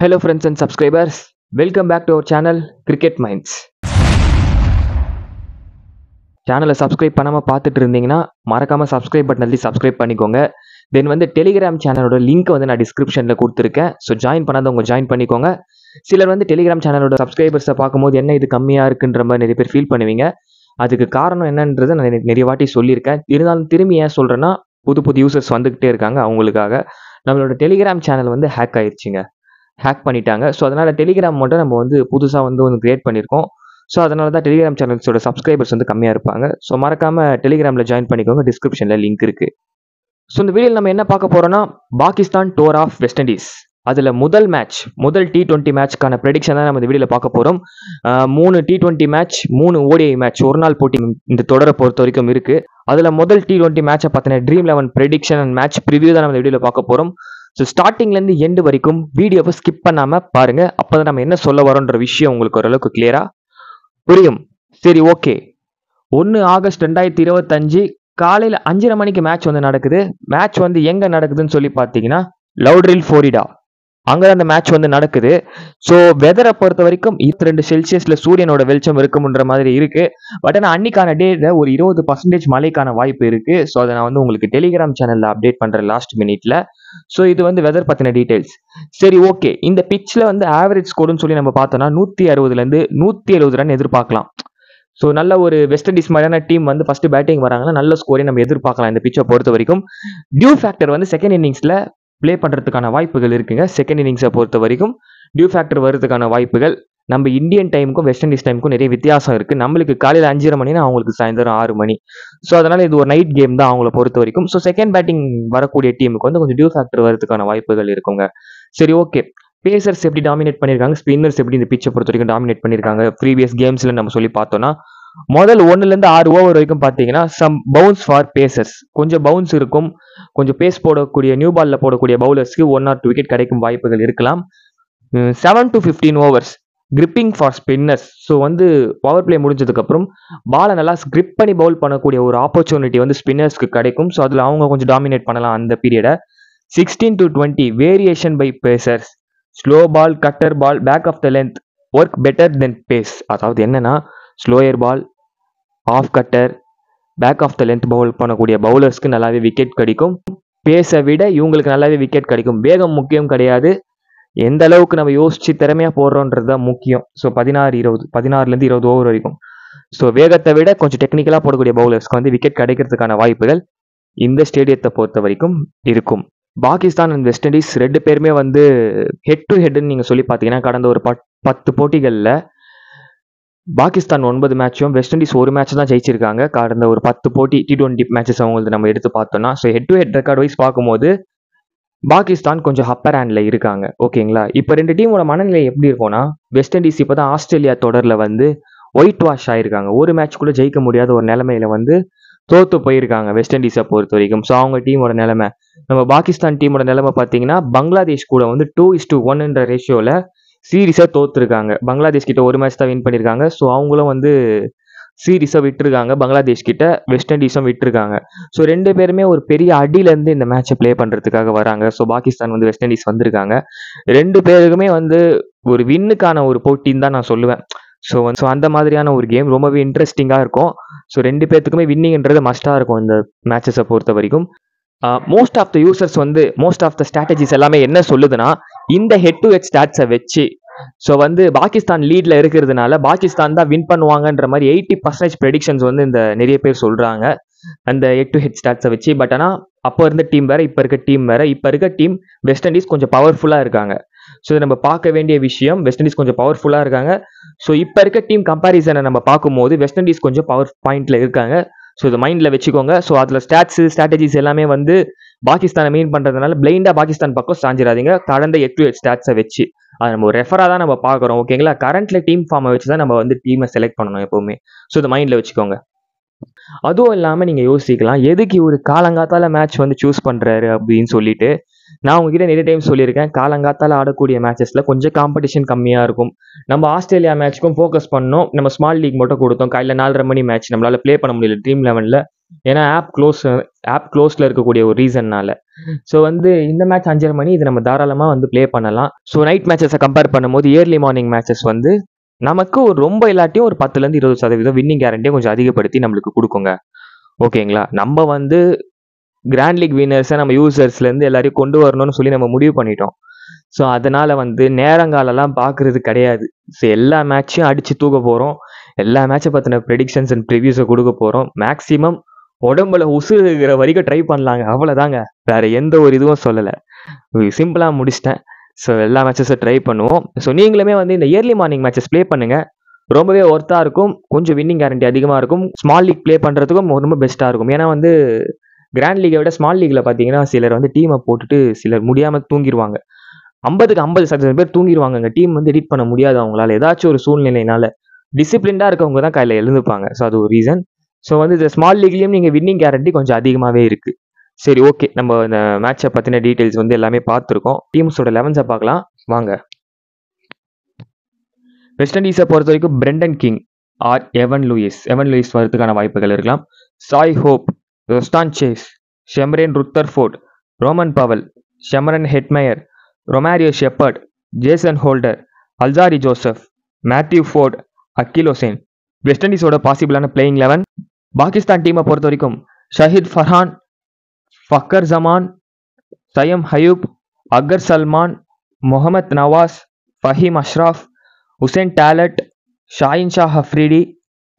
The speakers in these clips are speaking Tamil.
Hello friends and subscribers, welcome back to our channel Cricket Minds. சேனலை சப்ஸ்கிரைப் பண்ணாமல் பார்த்துட்டு இருந்தீங்கன்னா மறக்காமல் சப்ஸ்கிரைப் பட்டன் அழுத்தி சப்ஸ்கிரைப் பண்ணிக்கோங்க. தென் டெலிகிராம் சேனலோட லிங்க் நான் டிஸ்கிரிப்ஷனில் கொடுத்துருக்கேன். ஸோ ஜாயின் பண்ணாதவங்க ஜாயின் பண்ணிக்கோங்க. சிலர் டெலிகிராம் சேனலோட சப்ஸ்கிரைபர்ஸை பார்க்கும்போது என்ன இது கம்மியாக இருக்குன்ற மாதிரி நிறைய பேர் ஃபீல் பண்ணுவீங்க. அதுக்கு காரணம் என்னன்றதை நான் நிறைய வாட்டி சொல்லியிருக்கேன். இருந்தாலும் திரும்பி ஏன் சொல்கிறேன்னா, புது யூசர்ஸ் வந்துக்கிட்டே இருக்காங்க. அவங்களுக்காக நம்மளோட டெலிகிராம் சேனல் ஹேக் ஆயிடுச்சுங்க. ஹேக் பண்ணிட்டாங்க. ஸோ அதனால் டெலிகிராம் மட்டும் நம்ம புதுசாக ஒன்று கிரியேட் பண்ணியிருக்கோம். ஸோ அதனால தான் டெலிகிராம் சேனல்ஸோட சப்ஸ்கிரைபர்ஸ் கம்மியாக இருப்பாங்க. ஸோ மறக்காமல் டெலிகிராமில் ஜாயின் பண்ணிக்கோங்க. டிஸ்கிரிப்ஷனில் லிங்க் இருக்குது. ஸோ இந்த வீடியோவில் நம்ம என்ன பார்க்க போகிறோன்னா, Pakistan tour of West Indies. அதில் முதல் T20 மேட்ச்க்கான ப்ரெடிக்ஷன் தான் நம்ம இந்த வீடியோவில் பார்க்க போகிறோம். 3 T20 மேட்ச், 3 ODI மேட்ச், ஒரு நாள் போட்டி இந்த தொடரை பொறுத்த வரைக்கும் இருக்குது. அதில் முதல் T20 மேட்சை பார்த்தின dream 11 prediction and match preview தான் நம்ம இந்த வீடியோவில் பார்க்க போகிறோம். ஸோ ஸ்டார்டிங்லேருந்து எண்டு வரைக்கும் வீடியோவை ஸ்கிப் பண்ணாமல் பாருங்கள். அப்போ தான் நம்ம என்ன சொல்ல வரோன்ற விஷயம் உங்களுக்கு ஓரளவுக்கு கிளியராக புரியும். சரி, ஓகே. 1 ஆகஸ்ட் 2025 காலையில் 5:30 மணிக்கு மேட்ச் நடக்குது. மேட்ச் எங்கே நடக்குதுன்னு சொல்லி பார்த்தீங்கன்னா, லவுட்ரில், ஃப்ளோரிடா. அங்கே தான் அந்த மேட்ச் நடக்குது. ஸோ வெதரை பொறுத்த வரைக்கும் 22 செல்சியஸில் சூரியனோட வெளிச்சம் இருக்கும்ன்ற மாதிரி இருக்குது. பட் ஆனால் அன்னைக்கான டேல ஒரு 20% மழைக்கான வாய்ப்பு இருக்குது. ஸோ அதை நான் உங்களுக்கு டெலிகிராம் சேனலில் அப்டேட் பண்ணுறேன் லாஸ்ட் மினிட்ல. ஸோ இது வெதர் பற்றின டீட்டெயில்ஸ். சரி, ஓகே. இந்த பிச்சில் ஆவரேஜ் ஸ்கோர்னு சொல்லி நம்ம பார்த்தோம்னா 160லேருந்து 170 ரன் எதிர்பார்க்கலாம். ஸோ நல்ல ஒரு வெஸ்ட் இண்டீஸ் மாதிரியான டீம் ஃபர்ஸ்ட் பேட்டிங் வராங்கன்னா நல்ல ஸ்கோரை நம்ம எதிர்பார்க்கலாம் இந்த பிச்சை பொறுத்த வரைக்கும். டியூ ஃபேக்டர் செகண்ட் இன்னிங்ஸில் ப்ளே பண்ணுறதுக்கான வாய்ப்புகள் இருக்குங்க. செகண்ட் இன்னிங்ஸை பொறுத்த வரைக்கும் டியூ ஃபேக்டர் வர்றதுக்கான வாய்ப்புகள். நம்ம இந்தியன் டைமுக்கும் வெஸ்ட் இண்டீஸ் டைமுக்கும் நிறைய வித்தியாசம் இருக்குது. நம்மளுக்கு காலையில் 5:30 மணினா அவங்களுக்கு சாயந்தரம் 6 மணி. ஸோ அதனால் இது ஒரு நைட் கேம் தான் அவங்கள பொறுத்த வரைக்கும். ஸோ செகண்ட் பேட்டிங் வரக்கூடிய டீமுக்கு கொஞ்சம் டியூ ஃபேக்டர் வரதுக்கான வாய்ப்புகள் இருக்குங்க. சரி, ஓகே. பேசர்ஸ் எப்படி டாமினேட் பண்ணியிருக்காங்க, ஸ்பின்னர்ஸ் எப்படி இந்த பிச்சை பொறுத்த வரைக்கும் டாமினேட் பண்ணியிருக்காங்க ப்ரீவியஸ் கேம்ஸில் நம்ம சொல்லி பார்த்தோம்னா, முதல் 1லேருந்து 6 ஓவர் வரைக்கும் பார்த்தீங்கன்னா சம் பவுன்ஸ் ஃபார் பேசர்ஸ். கொஞ்சம் பவுன்ஸ் இருக்கும். கொஞ்சம் பேஸ் போடக்கூடிய நியூ பாலில் போடக்கூடிய பவுலர்ஸ்க்கு 1 or 2 விக்கெட் கிடைக்கும் வாய்ப்புகள் இருக்கலாம். 7 to 15 overs gripping for spinners. So power play முடிஞ்சதுக்கப்புறம் பாலை நல்லா கிரிப் பண்ணி பவுல் பண்ணக்கூடிய ஒரு ஆப்பர்ச்சுனிட்டி ஸ்பின்னர்ஸ்க்கு கிடைக்கும். ஸோ அதில் அவங்க கொஞ்சம் டாமினேட் பண்ணலாம் அந்த பீரியடை. 16 to 20 variation by pacers. Slow ball, cutter ball, back of the length work better than pace. அதாவது என்னன்னா, slower ball, off cutter, back of the length bowl பண்ணக்கூடிய பவுலர்ஸ்க்கு நல்லாவே விக்கெட் கிடைக்கும். பேஸை விட இவங்களுக்கு நல்லாவே விக்கெட் கிடைக்கும். வேகம் முக்கியம் கிடையாது. எந்த அளவுக்கு நம்ம யோசிச்சு திறமையாக போடுறோன்றது தான் முக்கியம். ஸோ 16லேருந்து 20 ஓவர் வரைக்கும். ஸோ வேகத்தை விட கொஞ்சம் டெக்னிக்கலாக போடக்கூடிய பவுலர்ஸ்க்கு விக்கெட் கிடைக்கிறதுக்கான வாய்ப்புகள் இந்த ஸ்டேடியத்தை பொறுத்த வரைக்கும் இருக்கும். பாகிஸ்தான் அண்ட் வெஸ்ட் இண்டீஸ் 2 பேருமே ஹெட் டு ஹெட்னு நீங்கள் சொல்லி பார்த்தீங்கன்னா, கடந்த ஒரு 10 போட்டிகளில் பாகிஸ்தான் 9 மேட்சும் வெஸ்ட் இண்டீஸ் 1 மேட்ச் தான் ஜெயிச்சிருக்காங்க. கடந்த ஒரு 10 போட்டி T20 மேட்சஸ் அவங்களுக்கு நம்ம எடுத்து பார்த்தோம்னா, so head to head record wise பார்க்கும்போது பாகிஸ்தான் கொஞ்சம் அப்பர் ஹேண்டில் இருக்காங்க. ஓகேங்களா? இப்போ 2 டீமோட மனநிலை எப்படி இருக்கும்னா, வெஸ்ட் இண்டீஸ் இப்போ தான் ஆஸ்திரேலியா தொடரில் ஒயிட் வாஷ் ஆயிருக்காங்க. ஒரு மேட்ச் கூட ஜெயிக்க முடியாத ஒரு நிலைமையில தோத்து போயிருக்காங்க வெஸ்ட் இண்டீஸை பொறுத்த வரைக்கும். ஸோ அவங்க டீமோட நிலைமை. நம்ம பாகிஸ்தான் டீமோட நிலைமை பார்த்தீங்கன்னா, பங்களாதேஷ் கூட 2:1 ரேஷியோவில் சீரீஸாக தோத்துருக்காங்க. பங்களாதேஷ் கிட்ட ஒரு மேட்ச் தான் வின் பண்ணியிருக்காங்க. ஸோ அவங்களும் சீரீஸை விட்டுருக்காங்க. பங்களாதேஷ் கிட்ட வெஸ்ட் இண்டீஸும் விட்டுருக்காங்க. ஸோ 2 பேருமே ஒரு பெரிய அடியிலேருந்து இந்த மேட்சை ப்ளே பண்ணுறதுக்காக வராங்க. ஸோ பாகிஸ்தான் வெஸ்ட் இண்டீஸ் வந்திருக்காங்க. 2 பேருக்குமே ஒரு வின்னுக்கான ஒரு போட்டின்னு தான் நான் சொல்லுவேன். ஸோ அந்த மாதிரியான ஒரு கேம் ரொம்பவே இன்ட்ரெஸ்டிங்காக இருக்கும். ஸோ 2 பேர்த்துக்குமே வின்னிங்ன்றது மஸ்ட்டாக இருக்கும் இந்த மேட்சஸை பொறுத்த வரைக்கும். Most of the users most of the strategies எல்லாமே என்ன சொல்லுதுன்னா, இந்த ஹெட் டு ஹெட் ஸ்டாட்ஸை வச்சு ஸோ பாகிஸ்தான் லீட்ல இருக்கிறதுனால பாகிஸ்தான் தான் வின் பண்ணுவாங்கன்ற மாதிரி 80% ப்ரெடிக்ஷன்ஸ் இந்த நிறைய பேர் சொல்றாங்க அந்த ஹெட் டு ஹெட் ஸ்டாட்ஸை வச்சு. பட் ஆனால் அப்போ இருந்த டீம் வேற, இப்போ இருக்க டீம் வேற. இப்போ இருக்க டீம் வெஸ்ட் இண்டீஸ் கொஞ்சம் பவர்ஃபுல்லாக இருக்காங்க. ஸோ நம்ம பார்க்க வேண்டிய விஷயம், வெஸ்ட் இண்டீஸ் கொஞ்சம் பவர்ஃபுல்லாக இருக்காங்க. ஸோ இப்போ இருக்க டீம் கம்பேரிசனை நம்ம பார்க்கும்போது வெஸ்ட் இண்டீஸ் கொஞ்சம் பவர் பாயிண்ட்ல இருக்காங்க. ஸோ இதை மைண்டில் வச்சுக்கோங்க. ஸோ அதில் ஸ்ட்ராட்டஜிஸ் எல்லாமே பாகிஸ்தானை மீன் பண்ணுறதுனால பிளைண்டாக பாகிஸ்தான் பக்கம் சாஞ்சிடாதீங்க. கடந்த 8 ஸ்டாட்ஸை வச்சு அதை நம்ம ஒரு ரெஃபராக தான் நம்ம பார்க்குறோம். ஓகேங்களா? கரண்ட்ல டீம் ஃபார்மை வச்சு தான் நம்ம டீமை செலக்ட் பண்ணணும் எப்போவுமே. ஸோ இதை மைண்டில் வச்சுக்கோங்க. அதுவும் இல்லாமல் நீங்கள் யோசிக்கலாம், எதுக்கு ஒரு காலங்காத்தால மேட்ச் சூஸ் பண்ணுறாரு அப்படின்னு சொல்லிட்டு. நான் உங்ககிட்ட நிறைய டைம் சொல்லியிருக்கேன், காலங்காத்தால ஆடக்கூடிய மேட்சஸில் கொஞ்சம் காம்படிஷன் கம்மியாக இருக்கும். நம்ம ஆஸ்திரேலியா மேட்ச்க்கும் ஃபோக்கஸ் பண்ணோம். நம்ம ஸ்மால் லீக் மட்டும் கொடுத்தோம். காலையில் 4:30 மணி மேட்ச் நம்மளால் ப்ளே பண்ண முடியல ட்ரீம் 11ல். ஏன்னா ஆப் க்ளோஸில் இருக்கக்கூடிய ஒரு ரீசன்னால. ஸோ வந்து இந்த மேட்ச் 5:30 மணி, இது நம்ம தாராளமாக வந்து ப்ளே பண்ணலாம். ஸோ நைட் மேட்சஸை கம்பேர் பண்ணும்போது இயர்லி மார்னிங் மேட்சஸ் வந்து நமக்கு ஒரு ரொம்ப இல்லாட்டியும் ஒரு 10லேருந்து 20% வின்னிங் கேரண்டியை கொஞ்சம் அதிகப்படுத்தி நம்மளுக்கு கொடுக்குங்க. ஓகேங்களா? நம்ம வந்து கிராண்ட் லீக் வின்னர்ஸை நம்ம யூசர்ஸ்லேருந்து எல்லாரையும் கொண்டு வரணும்னு சொல்லி நம்ம முடிவு பண்ணிட்டோம். ஸோ அதனால் வந்து நேரங்காலெல்லாம் பார்க்குறது கிடையாது. ஸோ எல்லா மேட்சையும் அடித்து தூக்க போகிறோம். எல்லா மேட்சை பற்றின ப்ரெடிக்ஷன்ஸ் அண்ட் ப்ரிவியூஸை கொடுக்க போகிறோம். மேக்ஸிமம் உடம்புல உசுறுகிற வரைக்கும் ட்ரை பண்ணலாங்க. அவ்வளோதாங்க, வேறு எந்த ஒரு இதுவும் சொல்லலை. சிம்பிளாக முடிச்சிட்டேன். ஸோ எல்லா மேட்சஸும் ட்ரை பண்ணுவோம். ஸோ நீங்களுமே வந்து இந்த இயர்லி மார்னிங் மேட்சஸ் ப்ளே பண்ணுங்கள். ரொம்பவே ஒர்த்தாக இருக்கும். கொஞ்சம் வின்னிங் கேரண்டி அதிகமாக இருக்கும். ஸ்மால் லீக் ப்ளே பண்ணுறதுக்கும் ரொம்ப பெஸ்ட்டாக இருக்கும். ஏன்னா வந்து கிராண்ட் லீகை விட ஸ்மால் லீக்கில் பார்த்தீங்கன்னா சிலர் வந்து டீமை போட்டுட்டு சிலர் முடியாமல் தூங்கிடுவாங்க. 50க்கு 50% பேர் தூங்கிடுவாங்க. டீம் வந்து எடிட் பண்ண முடியாது அவங்களால. ஏதாச்சும் ஒரு சூழ்நிலையினால டிசிப்ளின்டாக இருக்கவங்க தான் கையில் எழுந்துப்பாங்க. ஸோ அது ஒரு ரீசன். ஸோ வந்து இந்த ஸ்மால் லீக்லேயும் நீங்கள் வின்னிங் கேரண்டி கொஞ்சம் அதிகமாகவே இருக்குது. சரி, ஓகே, நம்ம இந்த மேட்சை பற்றின டீட்டெயில்ஸ் வந்து எல்லாமே பார்த்துருக்கோம். டீம்ஸோட 11 பார்க்கலாம் வாங்க. வெஸ்ட் இண்டீஸை பொறுத்த வரைக்கும் Brandon King or Evin Lewis வரதுக்கான வாய்ப்புகள் இருக்கலாம். Shai Hope, Roston Chase, Shimron Rutherford, Rovman Powell, Shimron Hetmyer, Romario Shepherd, Jason Holder, Alzarri Joseph, Matthew Forde, Akeal Hosein. West இண்டீஸோட பாசிபிளான பிளேயிங் 11. பாகிஸ்தான் டீமை பொறுத்த வரைக்கும் ஷஹீத் ஃபர்ஹான், ஃபக்கர் ஜமான், சயம் ஹயூப், அகர் சல்மான், முகமது நவாஸ், ஃபஹீம் அஷ்ராஃப், ஹுசைன் டாலட், ஷாயின் ஷா அஃப்ரிடி,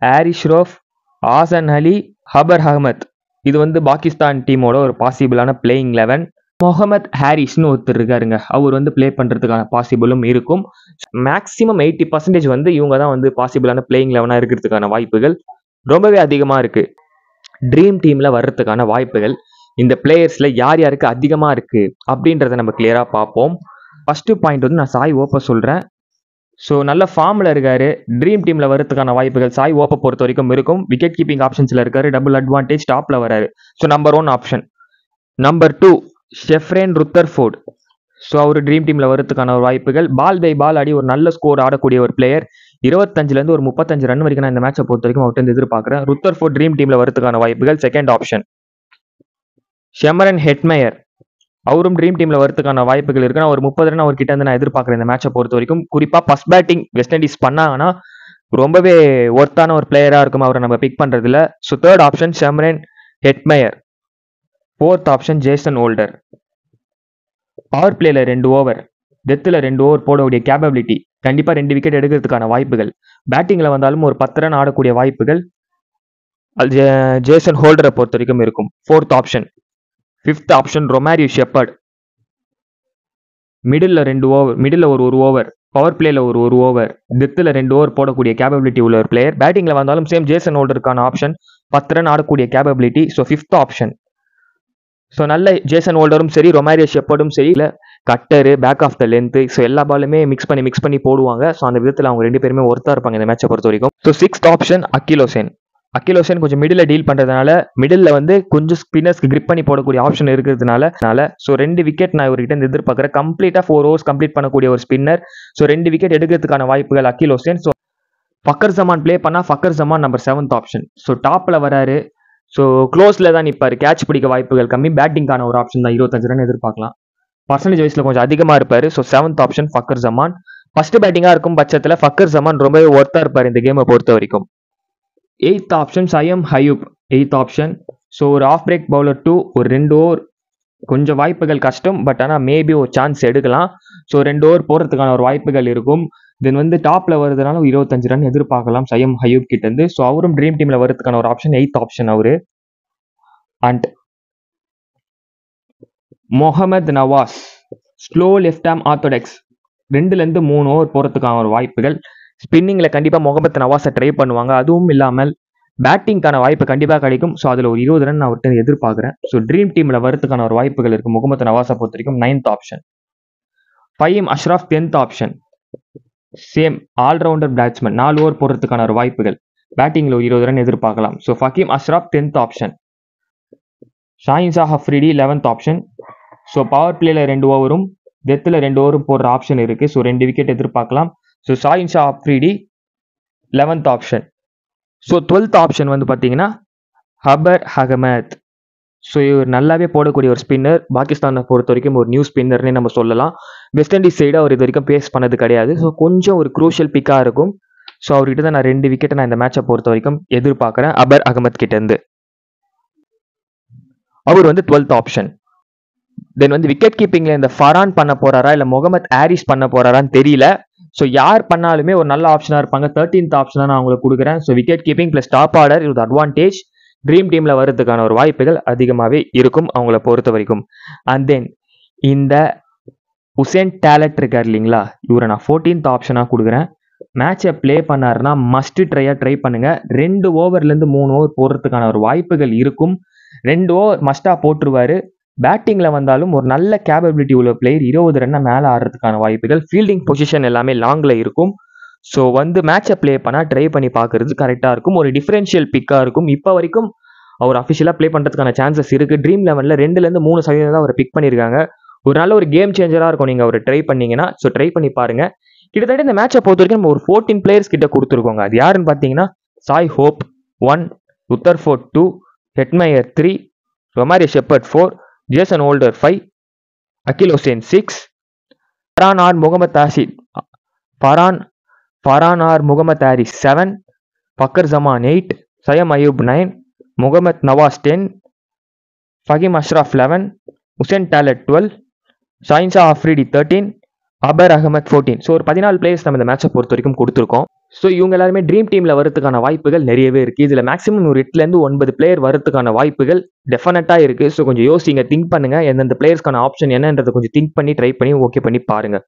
ஆரிஷ் ரோஃப், ஆசன் அலி, ஹபர் அஹமத். இது வந்து பாகிஸ்தான் டீமோட ஒரு பாசிபிளான பிளேயிங் 11. முகமது ஹாரிஸ்னு ஒருத்தர் இருக்காருங்க. அவர் வந்து ப்ளே பண்ணுறதுக்கான பாசிபிளும் இருக்கும். மேக்ஸிமம் 80% வந்து இவங்க தான் வந்து பாசிபிளான பிளேயிங் 11 இருக்கிறதுக்கான வாய்ப்புகள் ரொம்பவே அதிகமாக இருக்குது. ட்ரீம் டீமில் வர்றதுக்கான வாய்ப்புகள் இந்த பிளேயர்ஸில் யார் யாருக்கு அதிகமாக இருக்குது அப்படின்றத நம்ம கிளியராக பார்ப்போம். ஃபஸ்ட்டு பாயிண்ட் வந்து நான் சாய் ஓப்பை சொல்கிறேன். ஸோ நல்ல ஃபார்மில் இருக்காரு. ட்ரீம் டீமில் வரதுக்கான வாய்ப்புகள் சாய் ஓப்பை பொறுத்த வரைக்கும் இருக்கும். விக்கெட் கீப்பிங் ஆப்ஷன்ஸில் இருக்காரு. டபுள் அட்வான்டேஜ் டாப்பில் வராரு. So number 1 option. Number 2 Shimron Rutherford. So அவர் ட்ரீம் டீமில் வரதுக்கான ஒரு வாய்ப்புகள். பால் பை பால் ஆடி ஒரு நல்ல ஸ்கோர் ஆடக்கூடிய ஒரு பிளேயர். 25லேருந்து ஒரு 35 ரன் வரைக்கும் நான் இந்த மேட்சை பொறுத்த வரைக்கும் அவர்கிட்ட எதிர்பார்க்குறேன். ருத்தர்ஃபோர்ட் ட்ரீம் டீமில் வரதுக்கான வாய்ப்புகள். Second option Shimron Hetmyer. அவரும் ட்ரீம் டீமில் வரதுக்கான வாய்ப்புகள் இருக்கு. நான் ஒரு 30 ரன் அவர்கிட்ட இருந்து நான் எதிர்பார்க்குறேன் இந்த மேட்சை பொறுத்த வரைக்கும். குறிப்பாக ஃபர்ஸ்ட் பேட்டிங் வெஸ்ட் இண்டீஸ் பண்ணாங்கன்னா ரொம்பவே ஒர்த்தான ஒரு பிளேயராக இருக்கும் அவரை நம்ம பிக் பண்ணுறதுல. So third option Shimron Hetmyer. Fourth option Jason Holder. Power பிளேல 2 ஓவர், டெத்தில் 2 ஓவர் போடக்கூடிய கேப்பபிலிட்டி, கண்டிப்பாக 2 விக்கெட் எடுக்கிறதுக்கான வாய்ப்புகள். பேட்டிங்கில் வந்தாலும் ஒரு 10 ரன் ஆடக்கூடிய வாய்ப்புகள் ஜேசன் ஹோல்டரை பொறுத்த வரைக்கும் இருக்கும். Fourth option. Fifth option Romario Shepherd. Middle 2 over, middle ஒரு ஓவர், பவர் பிளேல ஒரு ஓவர், டெத்தில் 2 ஓவர் போடக்கூடிய கேப்பபிலிட்டி உள்ள ஒரு பிளேயர். பேட்டிங்கில் வந்தாலும் சேம் ஜேசன் ஹோல்டருக்கான ஆப்ஷன், 10 ரன் ஆடக்கூடிய capability. So fifth option. So நல்ல ஜேசன் ஹோல்டரும் சரி, ரொமாரியோ ஷெப்பர்டும் சரி, இல்லை cutter, back of the length, so எல்லா பாலுமே மிக்ஸ் பண்ணி போடுவாங்க. ஸோ அந்த விதத்தில் அவங்க 2 பேருமே ஒர்த்தாக இருப்பாங்க இந்த மேட்சை பொறுத்த வரைக்கும். So sixth option Akeal Hosein. Akeal Hosein கொஞ்சம் மிடில் டீல் பண்ணுறதுனால, மிடில் வந்து கொஞ்சம் ஸ்பின்னர்ஸ்க்கு கிரிப் பண்ணி போடக்கூடிய ஆப்ஷன் இருக்கிறதுனால ஸோ 2 விக்கெட் நான் இவர்கிட்ட எதிர்பார்க்குறேன். கம்ப்ளீட்டாக 4 ஓவர்ஸ் கம்ப்ளீட் பண்ணக்கூடிய ஒரு ஸ்பின்னர். ஸோ 2 விக்கெட் எடுக்கிறதுக்கான வாய்ப்புகள் அக்கில் ஹுசைன். ஸோ ஃபக்கர் ஜமான் ப்ளே பண்ணால் ஃபக்கர் ஜமான் நம்பர் 7th ஆப்ஷன். ஸோ டாப்பில் வராரு. ஸோ க்ளோஸில் தான் நிற்பார். கேட்ச் பிடிக்க வாய்ப்புகள் கம்மி. பேட்டிங்கான ஒரு ஆப்ஷன் தான். 25 ரன் எதிர்பார்க்கலாம். பர்சன்டேஜ் வைஸில் கொஞ்சம் அதிகமாக இருப்பார். ஸோ 7th ஆப்ஷன் ஃபக்கர் ஜமான். ஃபர்ஸ்ட் பேட்டிங்காக இருக்கும் பட்சத்தில் ஃபக்கர் ஜமான் ரொம்பவே ஒர்த்தாக இருப்பார் இந்த கேமை பொறுத்த வரைக்கும். 8th option Saim Ayub. 8th option. So ஒரு ஆஃப் பிரேக் பவுலர் 2, ஒரு 2 ஓவர் கொஞ்சம் வாய்ப்புகள் கஷ்டம். பட் ஆனால் மேபி ஒரு சான்ஸ் எடுக்கலாம். ஸோ 2 ஓவர் போகிறதுக்கான ஒரு வாய்ப்புகள் இருக்கும். தென் வந்து டாப்பில் வருதுனால 25 ரன் எதிர்பார்க்கலாம் சயம் ஹயூப் கிட்டேருந்து. ஸோ அவரும் ட்ரீம் டீமில் வரதுக்கான ஒரு ஆப்ஷன். 8th ஆப்ஷன் அவரு. And Mohammad Nawaz, slow left arm orthodox. 2லேருந்து 3 ஓவர் போகிறதுக்கான ஒரு வாய்ப்புகள். ஸ்பின்னிங்கில் கண்டிப்பாக முகமது நவாஸை ட்ரை பண்ணுவாங்க. அதுவும் இல்லாமல் பேட்டிங்கான வாய்ப்பு கண்டிப்பாக கிடைக்கும். ஸோ அதில் ஒரு 20 ரன் நான் அவர்கிட்ட எதிர்பார்க்குறேன். ஸோ ட்ரீம் டீமில் வரதுக்கான ஒரு வாய்ப்புகள் இருக்குது முகமது நவாஸை பொறுத்த வரைக்கும். 9th option. Faheem Ashraf 10th option. Same allrounder batsman. 4 over போடுறதுக்கான ஒரு வாய்ப்புகள். பேட்டிங்கில் ஒரு 20 ரன் எதிர்பார்க்கலாம். So Faheem Ashraf 10th option. Shaheen Shah Afridi 11th option. So power பிளேல 2 ஓவரும் டெத்தில் 2 ஓவரும் போடுற ஆப்ஷன் இருக்குது. ஸோ 2 விக்கெட் எதிர்பார்க்கலாம். So Shaheen Shah Afridi 11th option. So 12th option வந்து பார்த்தீங்கன்னா ஹபர் அகமத். ஸோ இவர் நல்லாவே போடக்கூடிய ஒரு ஸ்பின்னர். பாகிஸ்தானை பொறுத்த வரைக்கும் ஒரு நியூ ஸ்பின்னர்னே நம்ம சொல்லலாம். வெஸ்ட் இண்டீஸ் சைடு அவர் இது வரைக்கும் பேஸ் பண்ணது கிடையாது. ஸோ கொஞ்சம் ஒரு குரூஷியல் பிக்காக இருக்கும். ஸோ அவர்கிட்ட தான் நான் 2 விக்கெட்டை நான் இந்த மேட்சை பொறுத்த வரைக்கும் எதிர்பார்க்குறேன் ஹபர் அகமத் கிட்டேருந்து. அவர் வந்து 12th ஆப்ஷன். தென் வந்து விக்கெட் கீப்பிங்கில் இந்த ஃபரான் பண்ண போறாரா இல்லை முகமது ஹாரிஸ் பண்ண போறாரான்னு தெரியல. ஸோ யார் பண்ணாலுமே ஒரு நல்ல ஆப்ஷனாக இருப்பாங்க. 13th ஆப்ஷனாக நான் உங்களுக்கு கொடுக்குறேன். So wicket keeping plus top order இது அட்வான்டேஜ். ட்ரீம் டீமில் வரதுக்கான ஒரு வாய்ப்புகள் அதிகமாகவே இருக்கும் அவங்கள பொறுத்த வரைக்கும். அண்ட் தென் இந்த உசேன் டேலட் இருக்கார் இல்லைங்களா, இவரை நான் 14th ஆப்ஷனாக கொடுக்குறேன். மேட்சை ப்ளே பண்ணாருன்னா மஸ்ட் ட்ரை பண்ணுங்க. 2 ஓவர்லேருந்து 3 ஓவர் போடுறதுக்கான ஒரு வாய்ப்புகள் இருக்கும். 2 ஓவர் மஸ்டாக போட்டுருவாரு. பேட்டிங்கில் வந்தாலும் ஒரு நல்ல கேப்பபிலிட்டி உள்ள பிளேயர். 20 ரன்னை மேலே ஆடுறதுக்கான வாய்ப்புகள். ஃபீல்டிங் பொசிஷன் எல்லாமே லாங்கில் இருக்கும். ஸோ வந்து மேட்சை ப்ளே பண்ணால் ட்ரை பண்ணி பார்க்குறது கரெக்டாக இருக்கும். ஒரு டிஃபரன்ஷியல் பிக்காக இருக்கும். இப்போ வரைக்கும் அவர் அஃபிஷியலாக ப்ளே பண்ணுறதுக்கான சான்சஸ் இருக்குது. ட்ரீம் லெவனில் 2-3% தான் அவரை பிக் பண்ணியிருக்காங்க. ஒரு நல்ல ஒரு கேம் சேஞ்சராக இருக்கும் நீங்கள் அவரை ட்ரை பண்ணீங்கன்னா. ஸோ ட்ரை பண்ணி பாருங்கள். கிட்டத்தட்ட இந்த மேட்சை பொறுத்த வரைக்கும் நம்ம ஒரு 14 பிளேயர்ஸ் கிட்ட கொடுத்துருக்கோங்க. அது யாருன்னு பார்த்தீங்கன்னா Shai Hope 1, Rutherford 2, Hetmyer 3, Romario Shepherd 4, Jason Holder 5, Akeal Hosein 6, Farhan or Mohammad Haris Farhan or Mohammad Haris 7, Fakhar Zaman 8, Saim Ayub 9, Mohammad Nawaz 10, Faheem Ashraf 11, Hussain Talat 12, Shaheen Shah Afridi 13, Abrar Ahmed 14. So ஒரு 14 பிளேயர்ஸ் நம்ம இந்த மேட்சை பொறுத்த வரைக்கும் கொடுத்துருக்கோம். ஸோ இவங்க எல்லாருமே ட்ரீம் டீமில் வரதுக்கான வாய்ப்புகள் நிறையவே இருக்குது. இதில் மேக்ஸிமம் ஒரு 8-9 பிளேயர் வரதுக்கான வாய்ப்புகள் டெஃபினட்டாக இருக்குது. ஸோ கொஞ்சம் யோசிங்க, திங்க் பண்ணுங்கள். எந்தெந்த பிளேயர்ஸ்க்கான ஆப்ஷன் என்னன்றதை கொஞ்சம் திங்க் பண்ணி ட்ரை பண்ணி ஓகே பண்ணி பாருங்கள்.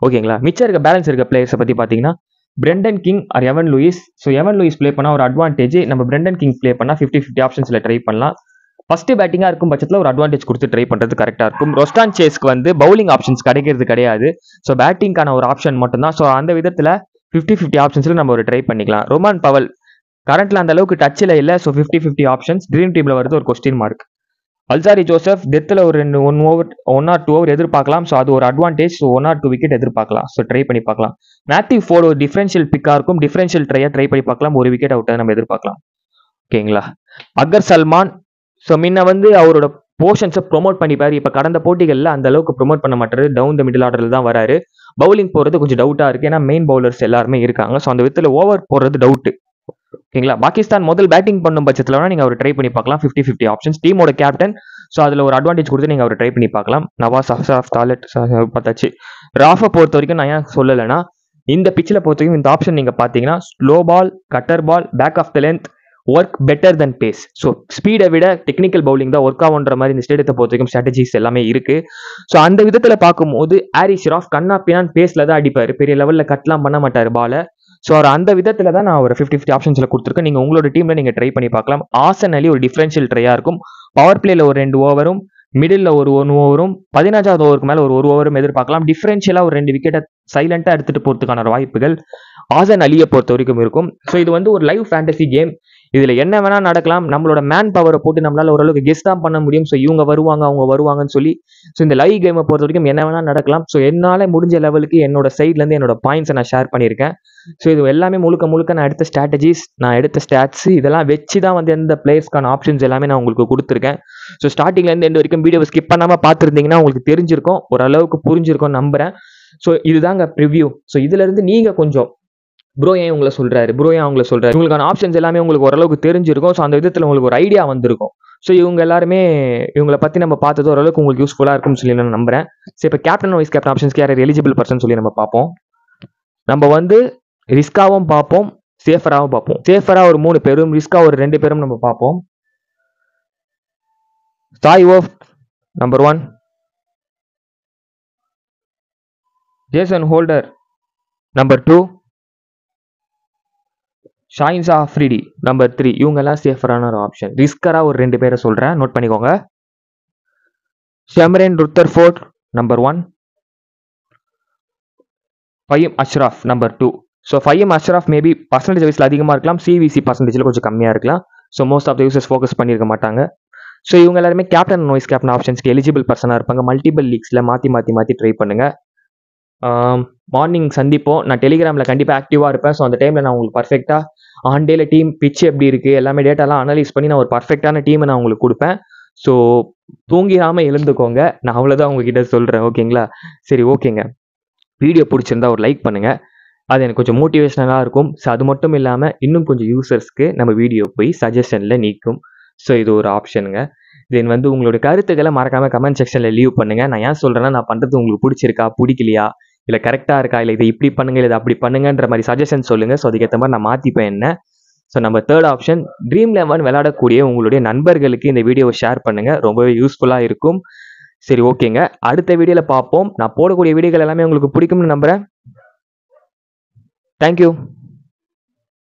ஓகேங்களா? மிச்சம் இருக்க பேலன்ஸ் இருக்க பிளேயர்ஸை பற்றி பார்த்தீங்கன்னா Brendan King or Evin Lewis. So எவன் லூயிஸ் ப்ளே பண்ணால் ஒரு அட்வான்டேஜ். நம்ம பிரெண்டன் கிங் ப்ளே பண்ணால் 50-50 ஆப்ஷன்ஸில் ட்ரை பண்ணலாம். ஃபர்ஸ்ட் பேட்டிங்காக இருக்கும் பட்சத்தில் ஒரு அட்வான்டேஜ் கொடுத்து ட்ரை பண்ணுறது கரெக்டாக இருக்கும். ரொஸ்டான் சேஸ்க்கு வந்து பவுலிங் ஆப்ஷன்ஸ் கிடைக்கிறது கிடையாது. ஸோ பேட்டிங்கான ஒரு ஆப்ஷன் மட்டும்தான். ஸோ அந்த விதத்தில் 50-50 ஆப்ஷன்ஸில் நம்ம ஒரு ட்ரை பண்ணிக்கலாம். ரொமான் பவல் கரண்ட்டில் அந்த அளவுக்கு டச்சில் இல்லை. So 50-50 options. ட்ரீம் டீமில் வருது ஒரு கொஸ்டின் மார்க். அல்சாரி ஜோசப் டெத்தில் ஒரு 1 or 2 ஓவர் எதிர்பார்க்கலாம். ஸோ அது ஒரு அட்வான்டேஜ். ஸோ 1 or 2 விக்கெட் எதிர்பார்க்கலாம். ஸோ ட்ரை பண்ணி பார்க்கலாம். மேத்யூ ஃபோர்டு ஒரு டிஃபரன்ஷியல் பிக்காக இருக்கும். டிஃபரன்ஷியல் ட்ரை பண்ணி பார்க்கலாம். 1 விக்கெட் அவுட் நம்ம எதிர்பார்க்கலாம். ஓகேங்களா? அகர் சல்மான் ஸோ முன்ன வந்து அவரோட போர்ஷன்ஸை ப்ரொமோட் பண்ணிப்பாரு. இப்போ கடந்த போட்டிகளில் அந்த அளவுக்கு ப்ரொமோட் பண்ண மாட்டாரு. டவுன் த மிடில் ஆர்டரில் தான் வராரு. பவுலிங் போகிறது கொஞ்சம் டவுட்டாக இருக்குது. ஏன்னா மெயின் பவுலர்ஸ் எல்லாருமே இருக்காங்க. ஸோ அந்த விதத்தில் ஓவர் போடுறது டவுட்டு. ஓகேங்களா? பாகிஸ்தான் முதல் பேட்டிங் பண்ணும் பட்சத்தில் வேணால் நீங்கள் அவர் ட்ரை பண்ணி பார்க்கலாம். 50-50 ஆப்ஷன்ஸ். டீமோட கேப்டன். ஸோ அதில் ஒரு அட்வான்டேஜ் கொடுத்து நீங்கள் அவர் ட்ரை பண்ணி பார்க்கலாம். நவாஸ் அஷ்ரஃப் டாலட் பார்த்தாச்சு. ராஃபை பொறுத்த வரைக்கும் நான் ஏன் சொல்லலைன்னா இந்த பிச்சில் பொறுத்த வரைக்கும் இந்த ஆப்ஷன் நீங்கள் பார்த்தீங்கன்னா slow ball, cutter ball, back of the length, work better than pace. So ஸ்பீடை விட டெக்னிக்கல் பவுலிங் தான் ஒர்க் ஆகுன்ற மாதிரி இந்த ஸ்டேடியத்தை பொறுத்த வரைக்கும் ஸ்ட்ராட்டஜிஸ் எல்லாமே இருக்கு. ஸோ அந்த விதத்தில் பார்க்கும்போது ஹாரிஸ் ஷெராஃப் கண்ணா பின்னான் பேஸில் தான் அடிப்பார். பெரிய லெவலில் கட்லாம் பண்ண மாட்டார் பாலை. ஸோ அவர் அந்த விதத்தில் தான் நான் ஒரு 50-50 ஆப்ஷன்ஸில் கொடுத்துருக்கேன். நீங்கள் உங்களோட டீமில் நீங்கள் ட்ரை பண்ணி பார்க்கலாம். ஆசன் அலி ஒரு டிஃபரன்ஷியல் ட்ரையாக இருக்கும். பவர் பிளேயில் ஒரு 2 ஓவரும், மிடில் ஒரு 1 ஓவரும், 15வது ஓவருக்கு மேலே ஒரு ஓவரும் எதிர்பார்க்கலாம். டிஃபரன்ஷியலாக ஒரு 2 விக்கெட்டை சைலண்டாக எடுத்துகிட்டு போகிறதுக்கான வாய்ப்புகள் ஆசன் அலியை பொறுத்த வரைக்கும் இருக்கும். ஸோ இது வந்து ஒரு லைவ் ஃபேண்டசி கேம். இதில் என்ன வேணால் நடக்கலாம். நம்மளோட மேன் பவரை போட்டு நம்மளால் ஓரளவுக்கு கெஸ் தான் பண்ண முடியும். ஸோ இவங்க வருவாங்க அவங்க வருவாங்கன்னு சொல்லி. ஸோ இந்த லைவ் கேமை பொறுத்த வரைக்கும் என்ன வேணால் நடக்கலாம். ஸோ என்னால் முடிஞ்ச லெவலுக்கு என்னோட சைட்லேருந்து என்னோட பாயிண்ட்ஸை நான் ஷேர் பண்ணியிருக்கேன். ஸோ இது எல்லாமே முழுக்க நான் எடுத்த ஸ்ட்ராட்டஜிஸ், நான் எடுத்த ஸ்டாட்ஸ் இதெல்லாம் வச்சு தான் வந்து எந்த பிளேயர்ஸ்க்கான ஆப்ஷன்ஸ் எல்லாமே நான் உங்களுக்கு கொடுத்துருக்கேன். ஸோ ஸ்டார்டிங்லேருந்து எந்த வரைக்கும் வீடியோவை ஸ்கிப் பண்ணாமல் பார்த்துருந்தீங்கன்னா உங்களுக்கு தெரிஞ்சிருக்கும், ஓரளவுக்கு புரிஞ்சிருக்கும் நம்புகிறேன். ஸோ இதுதாங்க ப்ரிவ்யூ. ஸோ இதுலேருந்து நீங்கள் கொஞ்சம் ப்ரோ ஏன் உங்களை சொல்கிறாரு, உங்களுக்கான ஆப்ஷன்ஸ் எல்லாமே உங்களுக்கு ஓரளவுக்கு தெரிஞ்சிருக்கும். ஸோ அந்த விதத்தில் உங்களுக்கு ஒரு ஐடியா வந்திருக்கும். ஸோ இவங்க எல்லாருமே இவங்களை பற்றி நம்ம பார்த்தது ஓரளவுக்கு உங்களுக்கு யூஸ்ஃபுல்லாக இருக்கும்னு சொல்லி நான் நம்புறேன். ஸோ இப்போ கேப்டன் வைஸ் கேப்டன் ஆப்ஷன்ஸ்க்கு யார் எலிஜிபிள் பர்சன் சொல்லி நம்ம பார்ப்போம். நம்ம வந்து ரிஸ்காவும் பார்ப்போம், சேஃபராகவும் பார்ப்போம். சேஃபராக ஒரு 3 பேரும், ரிஸ்கா ஒரு 2 பேரும் நம்ம பார்ப்போம். Shai Hope number 1, Jason Holder number 2, Shaheen Shah Afridi number 3. இவங்கெல்லாம் சேஃபரான ஒரு ஆப்ஷன். ரிஸ்கராக ஒரு 2 பேரை சொல்கிறேன், நோட் பண்ணிக்கோங்க. Shimron Rutherford number 1, Faheem Ashraf number 2. So Faheem Ashraf maybe percentage வைஸில் அதிகமாக இருக்கலாம், சிவிசி பர்சன்டேஜில் கொஞ்சம் கம்மியாக இருக்கலாம். So most of the users focus பண்ணியிருக்க மாட்டாங்க. ஸோ இவங்க எல்லாருமே கேப்டன் அண்ட் வைஸ் கேப்டன் ஆப்ஷன்ஸ்க்கு எலிஜிபிள் பர்சனாக இருப்பாங்க. மல்டிபிள் லீக்ஸில் மாற்றி ட்ரை பண்ணுங்கள். மார்னிங் சந்திப்போம். நான் டெலிகிராமில் கண்டிப்பாக ஆக்டிவாக இருப்பேன். ஸோ அந்த டைமில் நான் உங்களுக்கு பர்ஃபெக்டாக ஆன் டேல டீம் பிச் எப்படி இருக்குது எல்லாமே டேட்டாலாம் அனலைஸ் பண்ணி நான் ஒரு பர்ஃபெக்டான டீமை நான் உங்களுக்கு கொடுப்பேன். ஸோ தூங்கிடாமல் எழுந்துக்கோங்க. நான் அவ்வளோதான் உங்ககிட்ட சொல்கிறேன். ஓகேங்களா? சரி, ஓகேங்க. வீடியோ பிடிச்சிருந்தா ஒரு லைக் பண்ணுங்கள். அது எனக்கு கொஞ்சம் மோட்டிவேஷனலாக இருக்கும். ஸோ அது மட்டும் இல்லாமல் இன்னும் கொஞ்சம் யூசர்ஸ்க்கு நம்ம வீடியோ போய் சஜஷனில் நீக்கும். ஸோ இது ஒரு ஆப்ஷனுங்க. தென் வந்து உங்களோட கருத்துக்களை மறக்காமல் கமெண்ட் செக்ஷனில் லீவ் பண்ணுங்கள். நான் ஏன் சொல்கிறேன்னா, நான் பண்ணுறது உங்களுக்கு பிடிச்சிருக்கா பிடிக்கலையா, இல்லை கரெக்டாக இருக்கா, இல்லை இதை இப்படி பண்ணுங்க, இல்லை அப்படி பண்ணுங்கன்ற மாதிரி சஜஷன் சொல்லுங்கள். ஸோ அதுக்கேற்ற மாதிரி நான் மாற்றிப்பேன் என்ன. ஸோ நம்ம தேர்ட் ஆப்ஷன், ட்ரீம் 11 விளையாடக்கூடிய உங்களுடைய நண்பர்களுக்கு இந்த வீடியோவை ஷேர் பண்ணுங்கள். ரொம்பவே யூஸ்ஃபுல்லாக இருக்கும். சரி, ஓகேங்க. அடுத்த வீடியோவில் பார்ப்போம். நான் போடக்கூடிய வீடியோகள் எல்லாமே உங்களுக்கு பிடிக்கும்னு நம்புகிறேன். தேங்க்யூ.